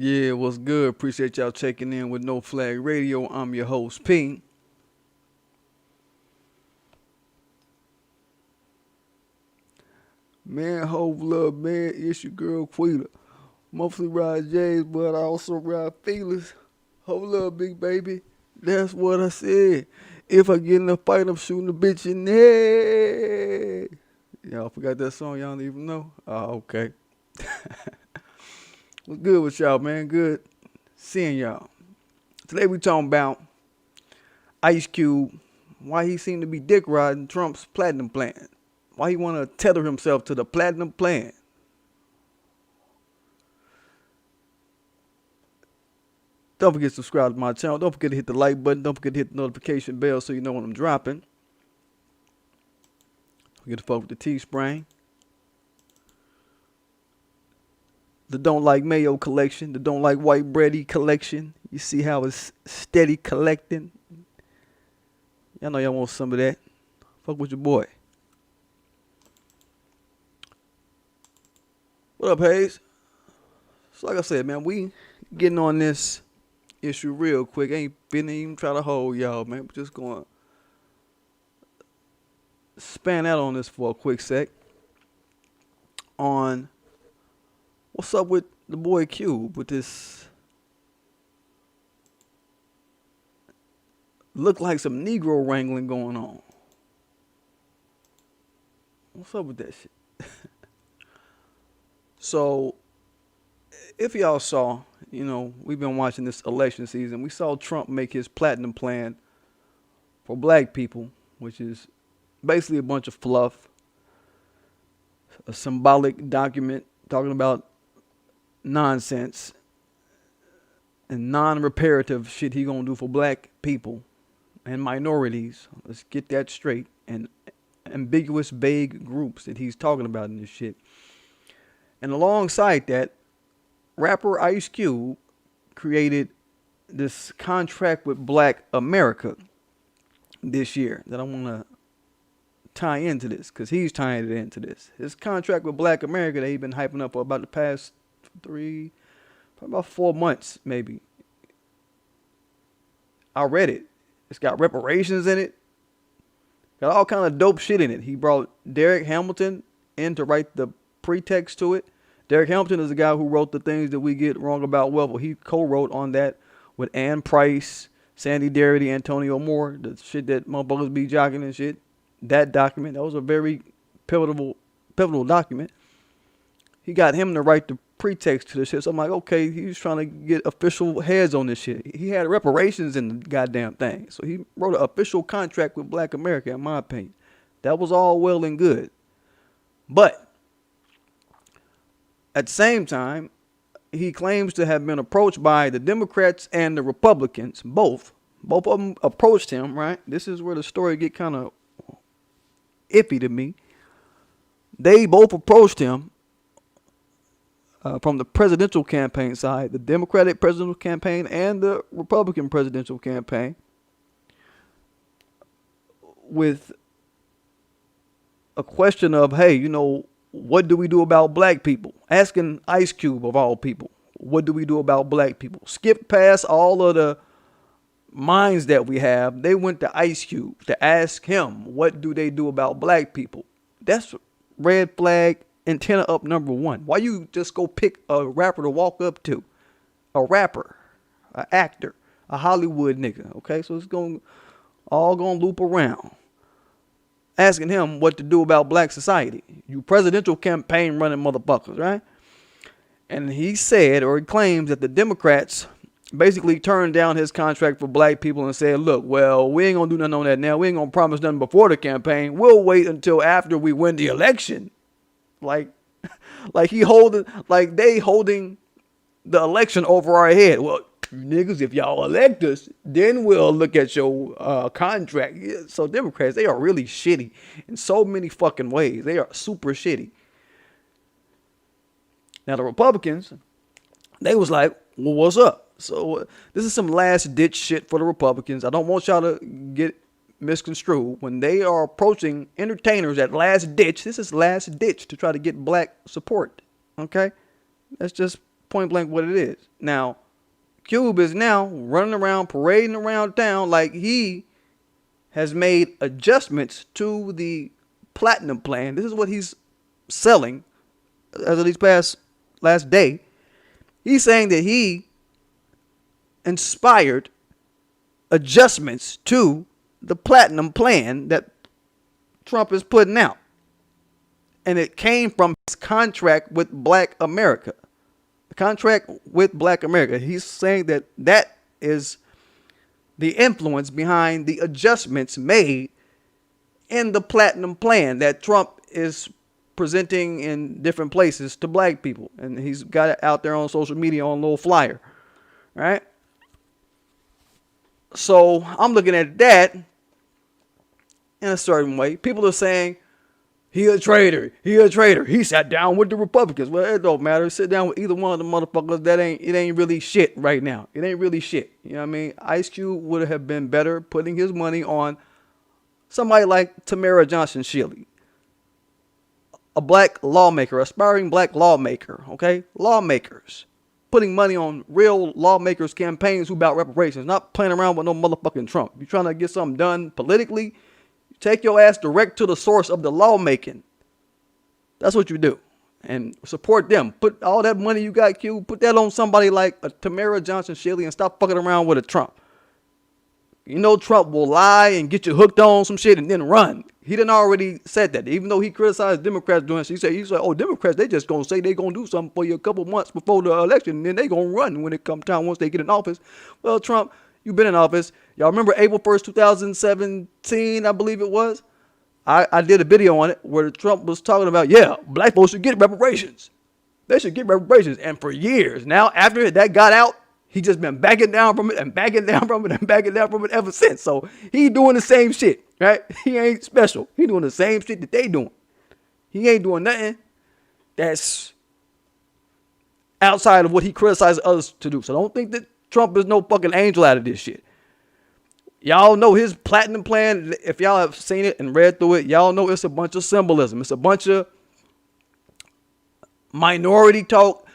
Yeah, what's good? Appreciate y'all checking in with No Flag Radio. I'm your host, P. Man, Hove Love, man, it's your girl, Quita. Mostly ride J's, but I also ride feelers. Hove Love, big baby. That's what I said. If I get in a fight, I'm shooting a bitch in the head. Y'all forgot that song? Y'all don't even know? Oh, okay. What's good with y'all, man? Good seeing y'all. Today we talking about Ice Cube, why he seemed to be dick riding Trump's platinum plan. Why he want to tether himself to the platinum plan. Don't forget to subscribe to my channel. Don't forget to hit the like button. Don't forget to hit the notification bell so you know when I'm dropping. Don't forget to fuck with the Teespring. The Don't Like Mayo collection. The Don't Like White Bready collection. You see how it's steady collecting. Y'all know y'all want some of that. Fuck with your boy. What up, Hayes? So like I said, man, we getting on this issue real quick. Ain't been even try to hold y'all, man. We're just going to span out on this for a quick sec. On what's up with the boy Cube with this look like some Negro wrangling going on. What's up with that shit? So, if y'all saw, we've been watching this election season. We saw Trump make his platinum plan for black people, which is basically a bunch of fluff, a symbolic document talking about nonsense and non-reparative shit he gonna do for black people and minorities. Let's get that straight. And ambiguous, vague groups that he's talking about in this shit. And alongside that, rapper Ice Cube created this contract with Black America this year that I want to tie into this, because he's tying it into this. His contract with Black America that he's been hyping up for about the past probably about 4 months, maybe. I read it. It's got reparations in it. Got all kind of dope shit in it. He brought Derek Hamilton in to write the pretext to it. Derek Hamilton is the guy who wrote The Things That We Get Wrong About Wealth. Well, he co-wrote on that with Ann Price, Sandy Darity, Antonio Moore, the shit that motherfuckers be jocking and shit. That document, that was a very pivotal document. He got him to write the pretext to this shit. So I'm like, okay, he's trying to get official heads on this shit. He had reparations in the goddamn thing. So he wrote an official contract with Black America, in my opinion. That was all well and good. But at the same time, he claims to have been approached by the Democrats and the Republicans. Both of them approached him, right? This is where the story get kind of iffy to me. They both approached him from the presidential campaign side, the Democratic presidential campaign and the Republican presidential campaign, with a question of, hey, what do we do about black people? Asking Ice Cube, of all people, what do we do about black people? Skip past all of the minds that we have. They went to Ice Cube to ask him, what do they do about black people? That's red flag, antenna up number one. Why you just go pick a rapper to walk up to? A rapper, an actor, a Hollywood nigga, okay? So it's all gonna loop around. Asking him what to do about black society. You presidential campaign running motherfuckers, right? And he said, or he claims, that the Democrats basically turned down his contract for black people and said, look, well, we ain't gonna do nothing on that now. We ain't gonna promise nothing before the campaign. We'll wait until after we win the election. Like they holding the election over our head. Well, niggas, if y'all elect us, then we'll look at your contract. Yeah, so Democrats, they are really shitty in so many fucking ways. They are super shitty. Now the Republicans, they was like, well, what's up? So this is some last ditch shit for the Republicans. I don't want y'all to get misconstrued. When they are approaching entertainers at last ditch, this is last ditch to try to get black support. Okay? Let's just point blank what it is. Now, Cube is now running around, parading around town like he has made adjustments to the platinum plan. This is what he's selling as of these last day. He's saying that he inspired adjustments to the platinum plan that Trump is putting out. And it came from his contract with Black America. The contract with Black America. He's saying that that is the influence behind the adjustments made in the platinum plan that Trump is presenting in different places to black people. And he's got it out there on social media on a little flyer. Right? So I'm looking at that in a certain way. People are saying, he a traitor. He a traitor. He sat down with the Republicans. Well, it don't matter. Sit down with either one of the motherfuckers. It ain't really shit right now. It ain't really shit. You know what I mean? Ice Cube would have been better putting his money on somebody like Tamara Johnson-Shealey, a black lawmaker, aspiring black lawmaker. Okay, lawmakers putting money on real lawmakers' campaigns who about reparations, not playing around with no motherfucking Trump. You trying to get something done politically? Take your ass direct to the source of the lawmaking. That's what you do. And support them. Put all that money you got, Q, put that on somebody like a Tamara Johnson-Shealey and stop fucking around with a Trump. You know Trump will lie and get you hooked on some shit and then run. He done already said that. Even though he criticized Democrats doing shit, he said, oh, Democrats, they just gonna say they gonna do something for you a couple months before the election, and then they gonna run when it come time once they get in office. Well, Trump, you've been in office. Y'all remember April 1st, 2017, I believe it was? I did a video on it where Trump was talking about, yeah, black folks should get reparations. They should get reparations. And for years now, after that got out, he just been backing down from it and backing down from it and backing down from it ever since. So he doing the same shit, right? He ain't special. He doing the same shit that they doing. He ain't doing nothing that's outside of what he criticizes others to do. So don't think that Trump is no fucking angel out of this shit. Y'all know his platinum plan. If y'all have seen it and read through it, y'all know it's a bunch of symbolism. It's a bunch of minority talk,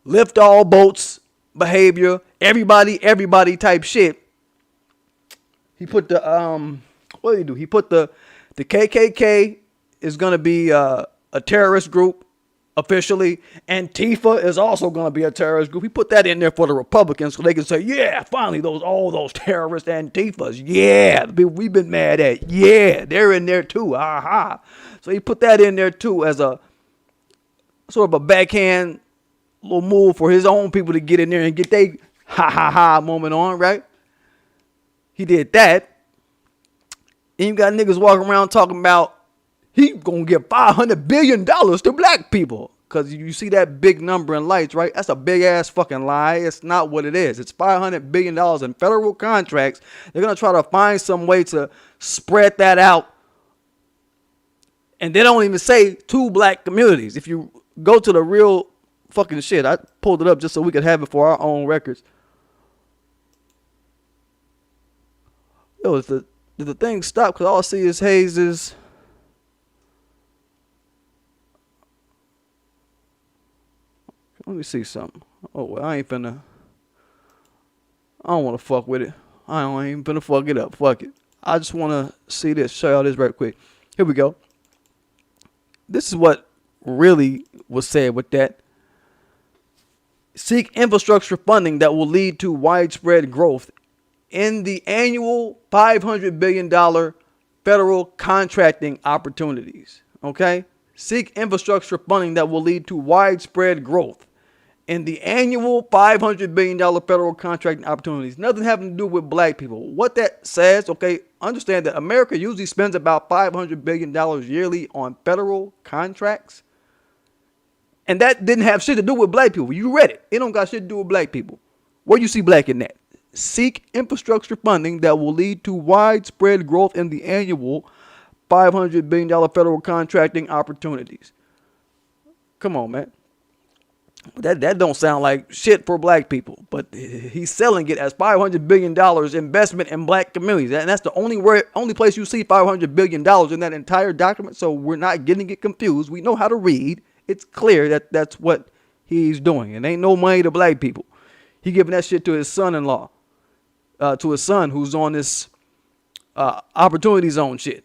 lift all boats behavior, everybody type shit. He put the what did he do? He put the KKK is gonna be a terrorist group officially. Antifa is also gonna be a terrorist group. He put that in there for the Republicans so they can say, yeah, finally all those terrorist Antifas, yeah, we've been mad at, yeah, they're in there too. Aha. So he put that in there too as a sort of a backhand little move for his own people to get in there and get their ha moment on, right? He did that. And you got niggas walking around talking about he gonna give $500 billion to black people. Because you see that big number in lights, right? That's a big ass fucking lie. It's not what it is. It's $500 billion in federal contracts. They're gonna try to find some way to spread that out. And they don't even say to black communities. If you go to the real fucking shit, I pulled it up just so we could have it for our own records. Yo, did the thing stop? Because all I see is Hayes's. Let me see something. Oh, well, I don't want to fuck with it. I ain't even finna fuck it up. Fuck it. I just want to see this. Show y'all this right quick. Here we go. This is what really was said with that. Seek infrastructure funding that will lead to widespread growth in the annual $500 billion federal contracting opportunities. Okay? Seek infrastructure funding that will lead to widespread growth in the annual $500 billion federal contracting opportunities. Nothing having to do with black people. What that says, okay, understand that America usually spends about $500 billion yearly on federal contracts. And that didn't have shit to do with black people. You read it. It don't got shit to do with black people. Where you see black in that? Seek infrastructure funding that will lead to widespread growth in the annual $500 billion federal contracting opportunities. Come on, man. That don't sound like shit for black people, but he's selling it as $500 billion investment in black communities. And that's the only place you see $500 billion in that entire document. So we're not getting it confused. We know how to read. It's clear that that's what he's doing. It ain't no money to black people. He giving that shit to his son-in-law, to his son who's on this opportunity zone shit,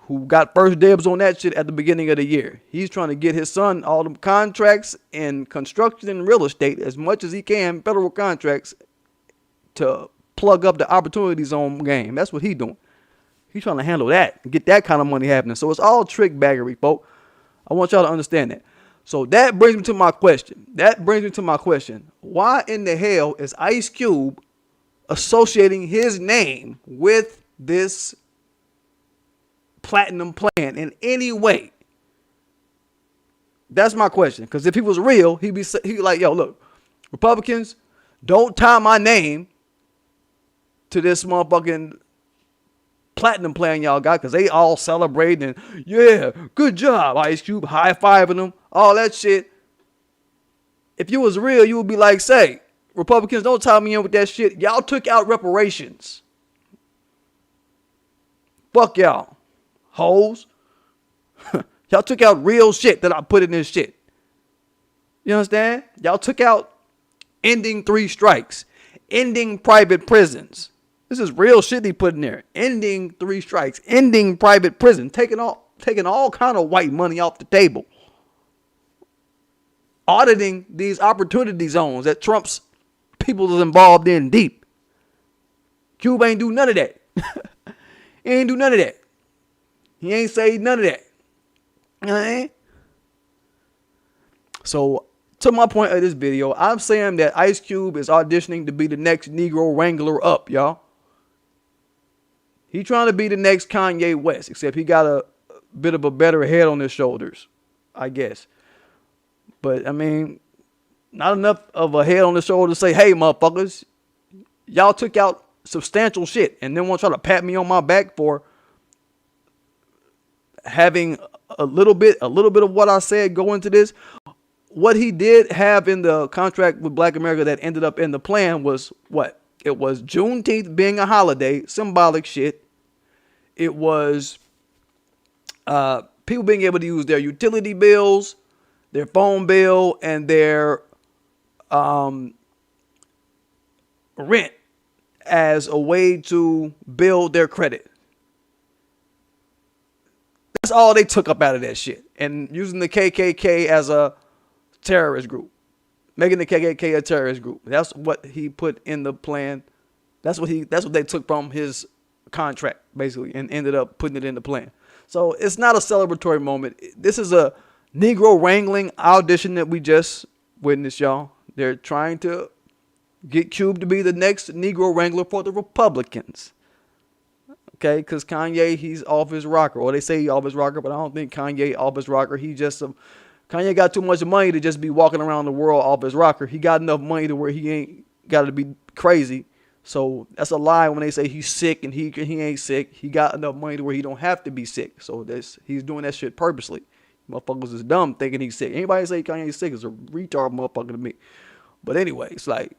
who got first dibs on that shit at the beginning of the year. He's trying to get his son all the contracts in construction and real estate as much as he can, federal contracts, to plug up the opportunity zone game. That's what he's doing. He's trying to handle that and get that kind of money happening. So it's all trick baggery, folks. I want y'all to understand that. So that brings me to my question. Why in the hell is Ice Cube associating his name with this platinum plan in any way? That's my question. Because if he was real, he'd be like, yo, look, Republicans, don't tie my name to this motherfucking platinum plan y'all got, because they all celebrating and, yeah, good job, Ice Cube, high-fiving them, all that shit. If you was real, you would be like, say, Republicans, don't tie me in with that shit. Y'all took out reparations. Fuck y'all, hoes. Y'all took out real shit that I put in this shit. You understand? Y'all took out ending 3 strikes, ending private prisons. This is real shit he put in there. Ending 3 strikes, ending private prison, taking all kind of white money off the table. Auditing these opportunity zones that Trump's people is involved in deep. Cube ain't do none of that. He ain't do none of that. He ain't say none of that. You know what I mean? So, to my point of this video, I'm saying that Ice Cube is auditioning to be the next Negro Wrangler up, y'all. He trying to be the next Kanye West, except he got a bit of a better head on his shoulders, I guess. But, I mean, not enough of a head on his shoulder to say, hey, motherfuckers, y'all took out substantial shit and then want to try to pat me on my back for having a little bit of what I said go into this. What he did have in the contract with Black America that ended up in the plan was what? It was Juneteenth being a holiday, symbolic shit. It was people being able to use their utility bills, their phone bill, and their rent as a way to build their credit. That's all they took up out of that shit. And using the KKK as a terrorist group. Making the KKK a terrorist group. That's what he put in the plan. That's what they took from his contract, basically, and ended up putting it in the plan. So it's not a celebratory moment. This is a Negro wrangling audition that we just witnessed, y'all. They're trying to get Cube to be the next Negro wrangler for the Republicans. Okay, because Kanye, he's off his rocker. Or they say he's off his rocker, but I don't think Kanye off his rocker. He just Kanye got too much money to just be walking around the world off his rocker. He got enough money to where he ain't got to be crazy. So that's a lie when they say he's sick and he ain't sick. He got enough money to where he don't have to be sick. So he's doing that shit purposely. Motherfuckers is dumb thinking he's sick. Anybody say Kanye's sick is a retard motherfucker to me. But anyway, it's like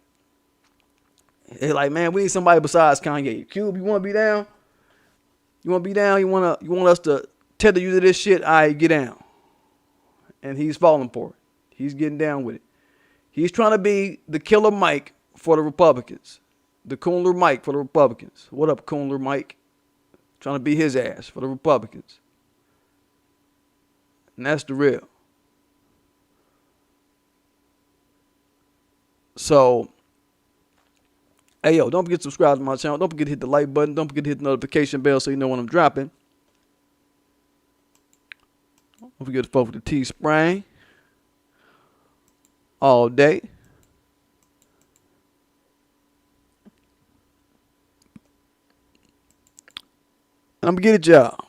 man, we need somebody besides Kanye. Cube, you want to be down? You want to be down? You want us to tether you to this shit? All right, get down. And he's falling for it. He's getting down with it. He's trying to be the killer Mike for the Republicans. The Coonler Mike for the Republicans. What up, Coonler Mike? Trying to be his ass for the Republicans. And that's the real. So, hey, yo, don't forget to subscribe to my channel. Don't forget to hit the like button. Don't forget to hit the notification bell so you know when I'm dropping. Don't forget to vote for the Teespring all day. And I'm going to get it, y'all.